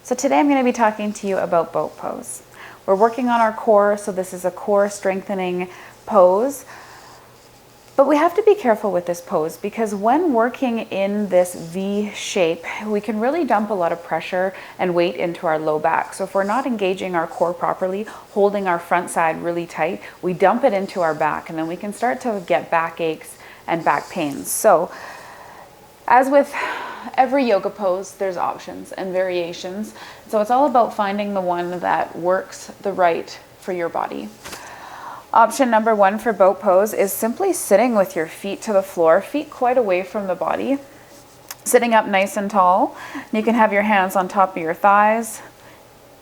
So today I'm going to be talking to you about boat pose. We're working on our core, so this is a core strengthening pose. But we have to be careful with this pose because when working in this V shape, we can really dump a lot of pressure and weight into our low back. So if we're not engaging our core properly, holding our front side really tight, we dump it into our back and then we can start to get back aches and back pains. So as with every yoga pose, there's options and variations. So it's all about finding the one that works the right for your body. Option number one for boat pose is simply sitting with your feet to the floor, feet quite away from the body, sitting up nice and tall. You can have your hands on top of your thighs.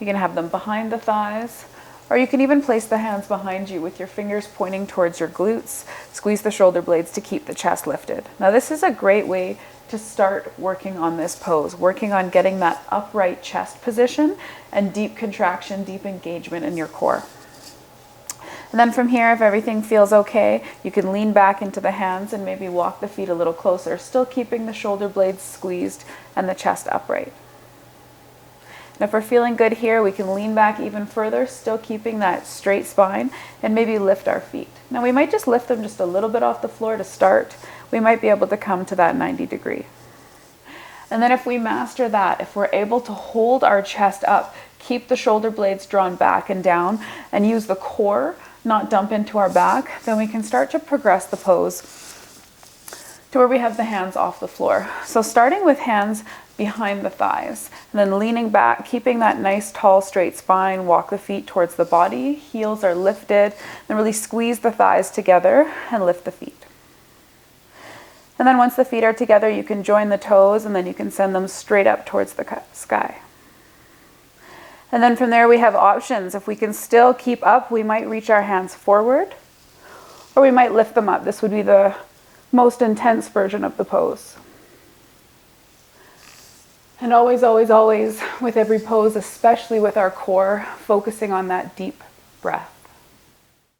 You can have them behind the thighs, or you can even place the hands behind you with your fingers pointing towards your glutes. Squeeze the shoulder blades to keep the chest lifted. Now this is a great way to start working on this pose, working on getting that upright chest position and deep contraction, deep engagement in your core. And then from here, if everything feels okay, you can lean back into the hands and maybe walk the feet a little closer, still keeping the shoulder blades squeezed and the chest upright. And if we're feeling good here, we can lean back even further, still keeping that straight spine, and maybe lift our feet. Now we might just lift them just a little bit off the floor to start. We might be able to come to that 90 degree. And then if we master that, if we're able to hold our chest up, keep the shoulder blades drawn back and down, and use the core, not dump into our back, then we can start to progress the pose to where we have the hands off the floor. So starting with hands behind the thighs, and then leaning back, keeping that nice tall straight spine, walk the feet towards the body, heels are lifted, and really squeeze the thighs together and lift the feet. And then once the feet are together, you can join the toes and then you can send them straight up towards the sky. And then from there we have options. If we can still keep up, we might reach our hands forward or we might lift them up. This would be the most intense version of the pose. And always, always, always with every pose, especially with our core, focusing on that deep breath.